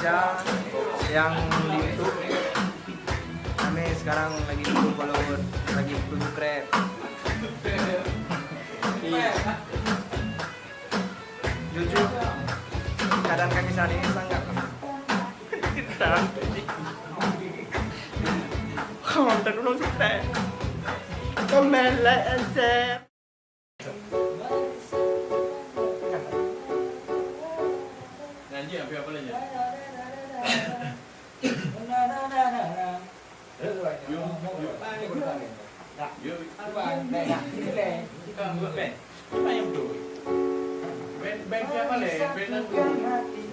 Indonesia yang di YouTube. Kami sekarang lagi butuh follower, lagi butuh subscribe. Di YouTube keadaan kami saat ini sangat Comment dulu subscribe, comment, like, and share. Nyanyi apa lagi? Ben siapa le? Ben aku.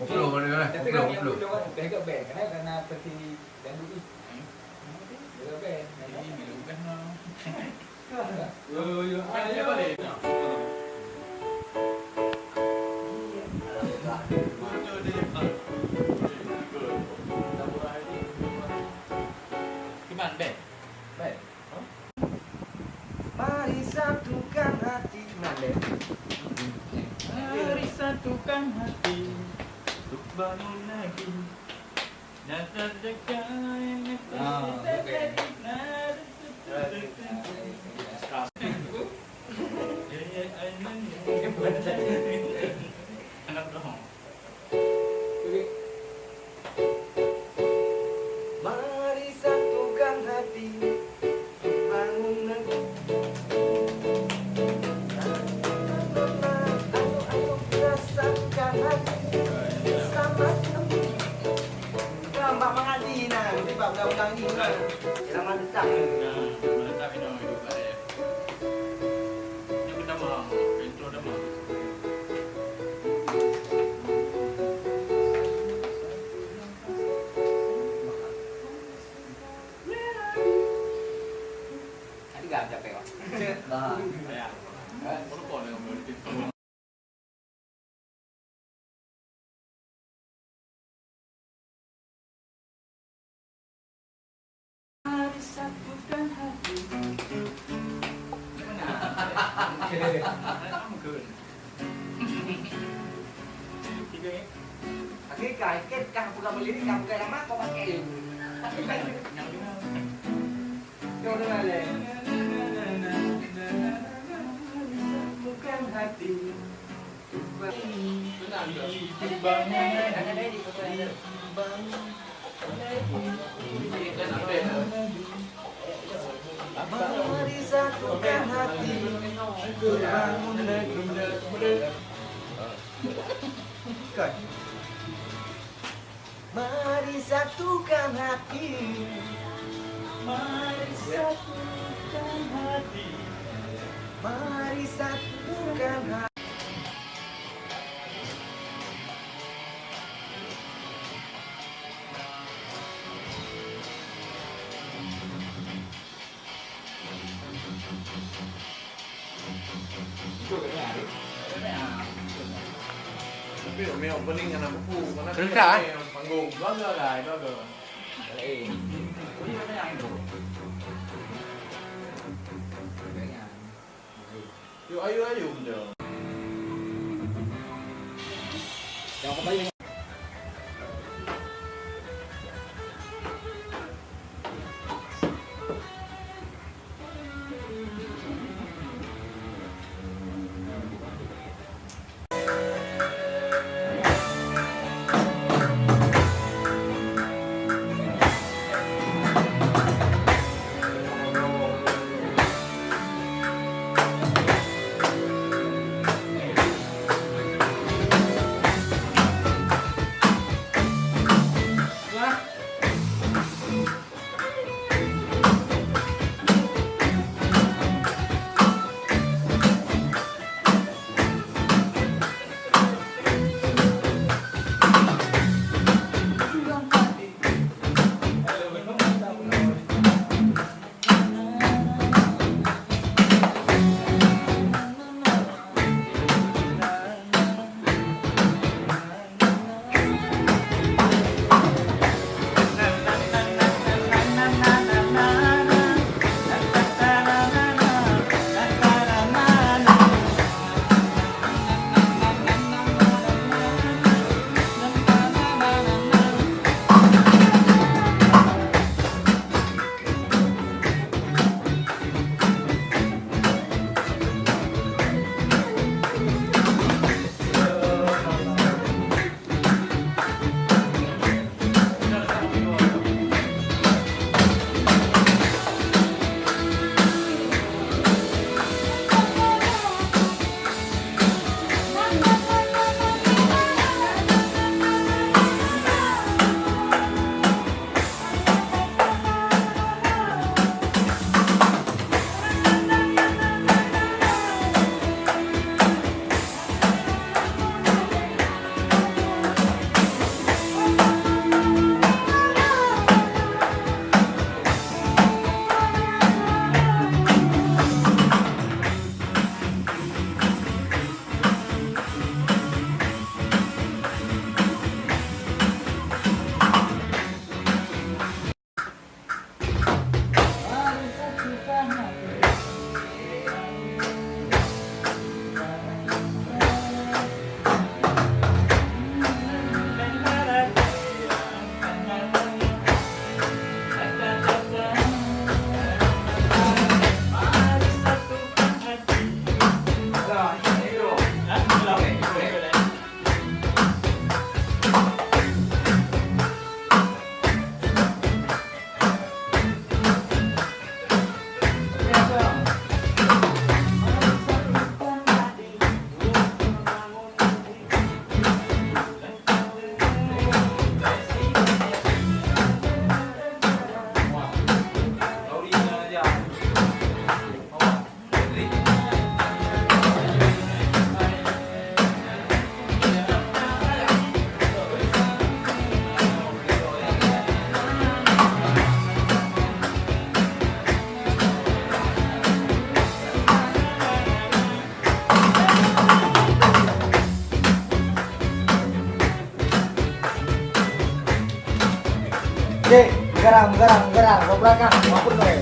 Flow mana? Tapi Flow, kalau yang flow. dulu backup band karena seperti dan dulu. Backup band. Ini bukan. Yo. Ben siapa le? Gimana Ben? Ben. Mari satukan hati Mande. Mari satukan hati untuk bangun lagi. Nyata dekat. Anak dong. Mari satukan hati untuk bangun negeri. Ayo rasakan hati sama sekali. Mbak mengaji nah, nanti Mbak ulang-ulang ini. Sama detak. Menetap ini hidup saya. Ini kita mau intro dah mau. Tadi enggak ada pewa. Ya. Kalau kau yang mau intro. Mari satukan hati. Tiga ni. Oke, kaget kah bukan beli ini kamu kayak lama kok pakai. Yang lima. Kau udah le. Bukan hati. Mari satukan hati untuk bangun negeri. Mari satukan hati. Mari satukan hati. Mari satukan hati. Tapi may opening kan aku pu, mana Kerja? panggung. Bagus lah, bagus. Yuk ayo benda. Yang kembali Garang, ke belakang, maupun gue.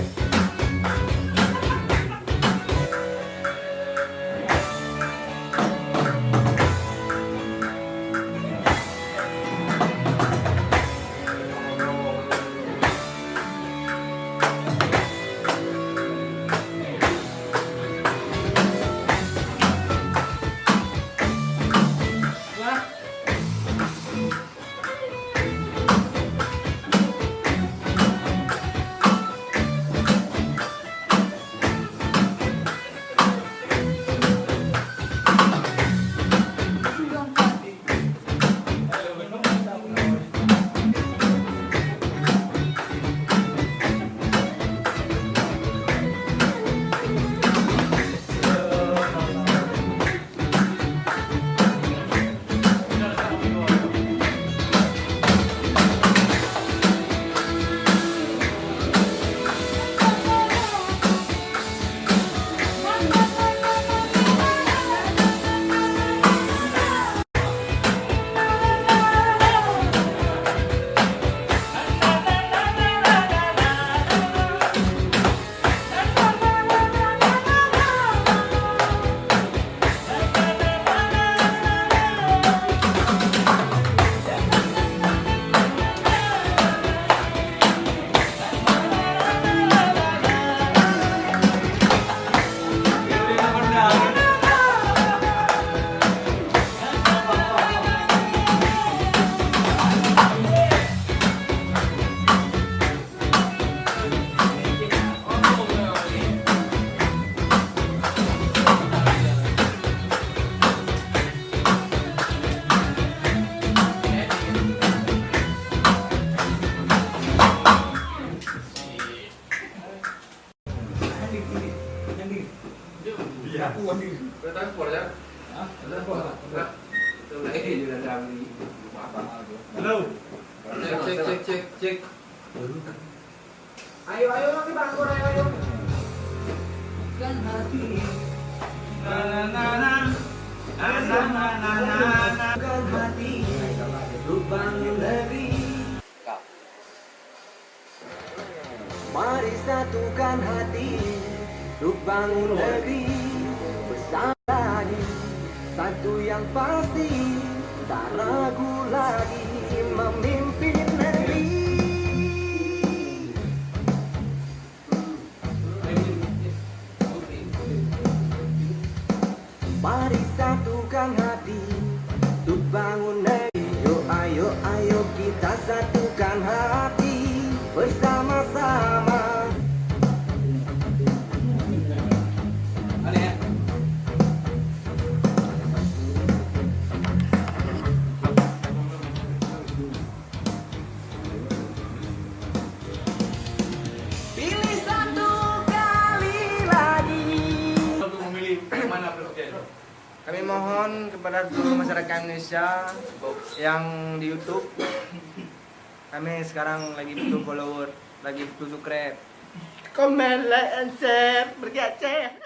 Transport ya? Hah? Ini juga ada di Halo. cek. Ayo lagi bang, ayo. Kan hati. Kan hati, lubang negeri. Mari satukan hati, untuk bangun negeri bersama lagi. Satu yang pasti, tak ragu lagi memimpin negeri. Mari satukan hati, untuk bangun negeri. Ayo kita satukan hati bersama-sama. Pilih satu kali lagi. Untuk memilih mana presiden? Kami mohon kepada seluruh masyarakat Indonesia yang di YouTube, kami sekarang lagi butuh follower, lagi butuh subscribe. Comment, like, and share, bergeser.